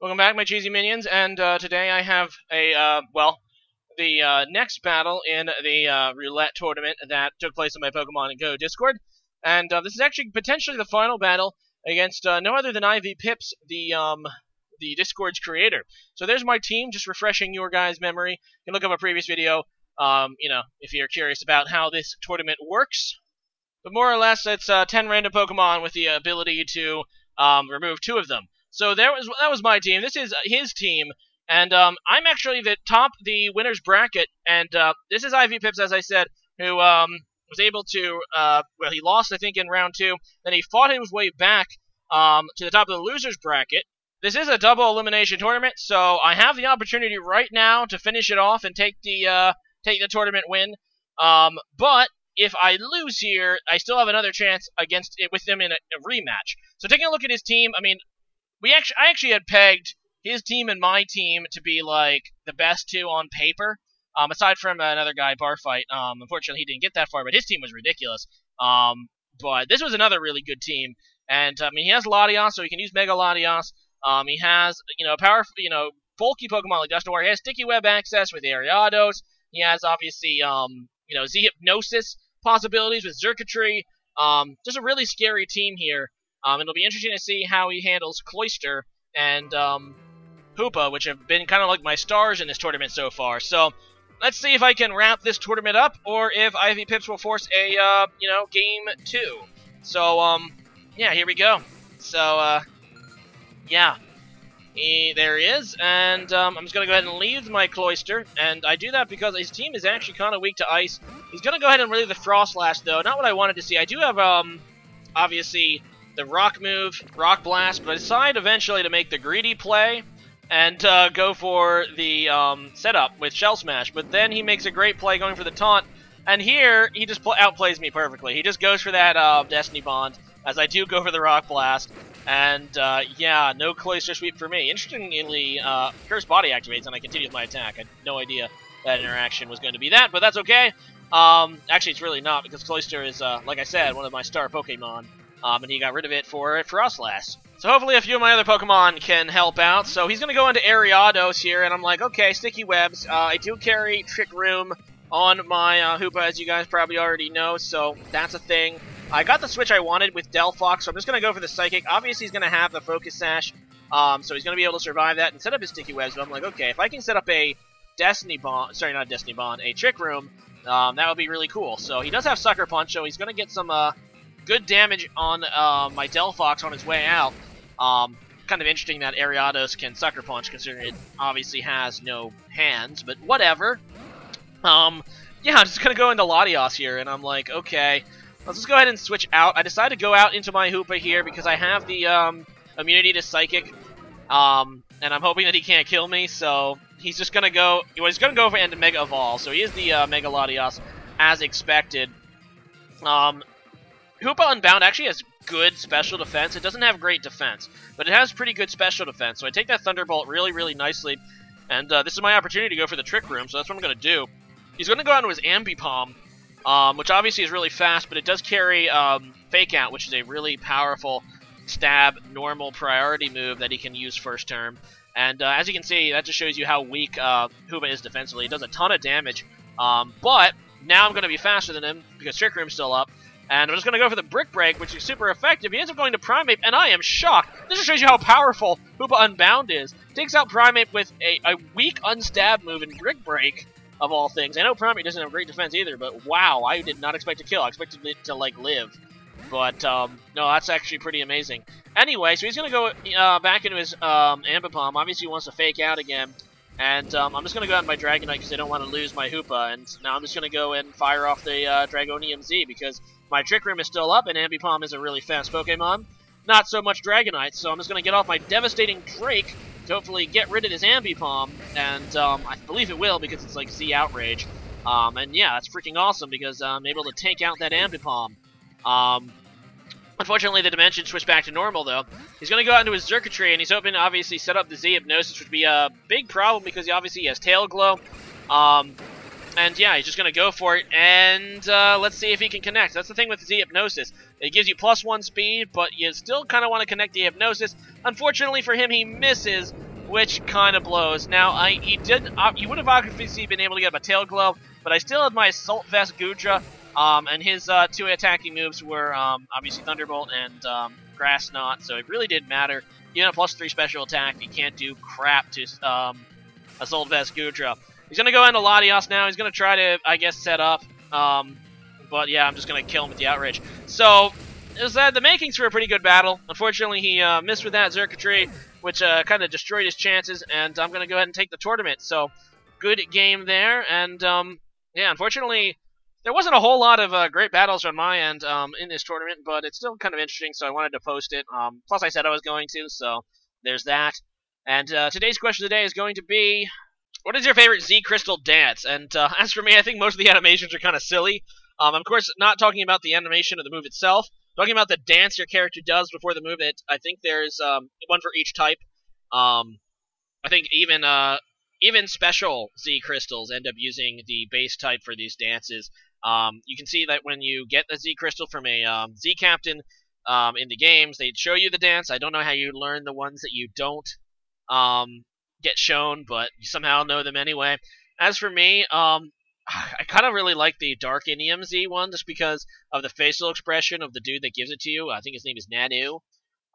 Welcome back, my cheesy minions, and today I have the next battle in the Roulette tournament that took place on my Pokemon Go Discord, and this is actually potentially the final battle against no other than IVpips, the Discord's creator. So there's my team, just refreshing your guys' memory. You can look up a previous video, if you're curious about how this tournament works. But more or less, it's 10 random Pokemon with the ability to remove 2 of them. So that was my team. This is his team, and I'm actually the winner's bracket, and this is IVpips, as I said, who was able to, he lost, I think, in round 2, then he fought his way back to the top of the loser's bracket. This is a double elimination tournament, so I have the opportunity right now to finish it off and take the tournament win, but if I lose here, I still have another chance with him in a rematch. So taking a look at his team, I mean, I actually had pegged his team and my team to be like the best 2 on paper, aside from another guy, Barfight. Unfortunately, he didn't get that far, but his team was ridiculous. But this was another really good team, and I mean, he has Latios, so he can use Mega Latios. He has powerful, bulky Pokemon like Dust Warrior. He has Sticky Web access with Ariados. He has obviously Z-Hypnosis possibilities with Xurkitree. Just a really scary team here. It'll be interesting to see how he handles Cloyster and Hoopa, which have been kind of like my stars in this tournament so far. So let's see if I can wrap this tournament up, or if IVpips will force a game 2. So yeah, here we go. So yeah, there he is, and I'm just gonna go ahead and leave my Cloyster, and I do that because his team is actually kind of weak to ice. He's gonna go ahead and relieve the Frost Lash, though. Not what I wanted to see. I do have obviously the Rock move, Rock Blast, but I decide eventually to make the greedy play and go for the setup with Shell Smash. But then he makes a great play going for the taunt, and here he just outplays me perfectly. He just goes for that Destiny Bond, as I do go for the Rock Blast, and yeah, no Cloyster Sweep for me. Interestingly, Curse Body activates, and I continue with my attack. I had no idea that interaction was going to be that, but that's okay. Actually, it's really not, because Cloyster is, like I said, one of my star Pokemon. And he got rid of it for Frostlass. So hopefully a few of my other Pokemon can help out. So he's going to go into Ariados here, and I'm like, okay, Sticky Webs. I do carry Trick Room on my Hoopa, as you guys probably already know, so that's a thing. I got the switch I wanted with Delphox, so I'm just going to go for the Psychic. Obviously, he's going to have the Focus Sash, so he's going to be able to survive that and set up his Sticky Webs. But I'm like, okay, if I can set up a Destiny Bond, sorry, not Destiny Bond, a Trick Room, that would be really cool. So he does have Sucker Punch, so he's going to get some good damage on my Delphox on his way out. Kind of interesting that Ariados can Sucker Punch, considering it obviously has no hands, but whatever. Yeah, I'm just going to go into Latios here, and I'm like, okay, let's just go ahead and switch out. I decided to go out into my Hoopa here because I have the immunity to Psychic, and I'm hoping that he can't kill me, so he's just going to go, he's going to go for and Mega Evolve, so he is the Mega Latios, as expected. Hoopa Unbound actually has good special defense. It doesn't have great defense, but it has pretty good special defense. So I take that Thunderbolt really, really nicely, and this is my opportunity to go for the Trick Room, so that's what I'm going to do. He's going to go out into his Ambipom, which obviously is really fast, but it does carry Fake Out, which is a really powerful stab, normal priority move that he can use first turn. And as you can see, that just shows you how weak Hoopa is defensively. It does a ton of damage, but now I'm going to be faster than him because Trick Room's still up. And I'm just going to go for the Brick Break, which is super effective. He ends up going to Primeape, and I am shocked. This just shows you how powerful Hoopa Unbound is. Takes out Primeape with a weak unstab move in Brick Break, of all things. I know Primeape doesn't have great defense either, but wow, I did not expect to kill. I expected it to, like, live. But, no, that's actually pretty amazing. Anyway, so he's going to go back into his Ambipom. Obviously, he wants to Fake Out again. And I'm just going to go out in my Dragonite because I don't want to lose my Hoopa. And now I'm just going to go and fire off the Dragonium Z because my Trick Room is still up, and Ambipom is a really fast Pokemon. Not so much Dragonite, so I'm just going to get off my Devastating Drake to hopefully get rid of this Ambipom, and I believe it will because it's like Z Outrage. And yeah, that's freaking awesome because I'm able to take out that Ambipom. Unfortunately, the dimension switched back to normal, though. He's going to go out into his Xurkitree, and he's hoping to obviously set up the Z-Hypnosis, which would be a big problem because he obviously has Tail Glow. And yeah, he's just going to go for it, and let's see if he can connect. That's the thing with Z-Hypnosis. It gives you +1 speed, but you still kind of want to connect the Hypnosis. Unfortunately for him, he misses, which kind of blows. Now, he would have obviously been able to get him a Tail Glove, but I still had my Assault Vest Gudra, and his two attacking moves were obviously Thunderbolt and Grass Knot, so it really didn't matter. Even a +3 special attack, he can't do crap to Assault Vest Gudra. He's going to go into Latios now. He's going to try to, I guess, set up. But yeah, I'm just going to kill him with the Outrage. So, it was the makings for a pretty good battle. Unfortunately, he missed with that Xurkitree, which kind of destroyed his chances, and I'm going to go ahead and take the tournament. So, good game there, and yeah, unfortunately, there wasn't a whole lot of great battles on my end in this tournament, but it's still kind of interesting, so I wanted to post it. Plus, I said I was going to, so there's that. And today's question of the day is going to be, what is your favorite Z Crystal dance? And as for me, I think most of the animations are kind of silly. Of course, not talking about the animation of the move itself, talking about the dance your character does before the move. I think there's one for each type. I think even special Z crystals end up using the base type for these dances. You can see that when you get a Z crystal from a Z captain in the games, they show you the dance. I don't know how you learn the ones that you don't get shown, but you somehow know them anyway. As for me, I kind of really like the Dark Inium Z one just because of the facial expression of the dude that gives it to you. I think his name is Nanu.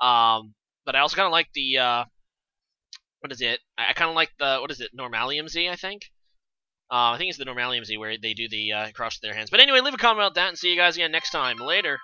But I also kind of like the, what is it? I kind of like the, what is it, Normalium Z, I think? I think it's the Normalium Z where they do the cross their hands. But anyway, leave a comment about that and see you guys again next time. Later.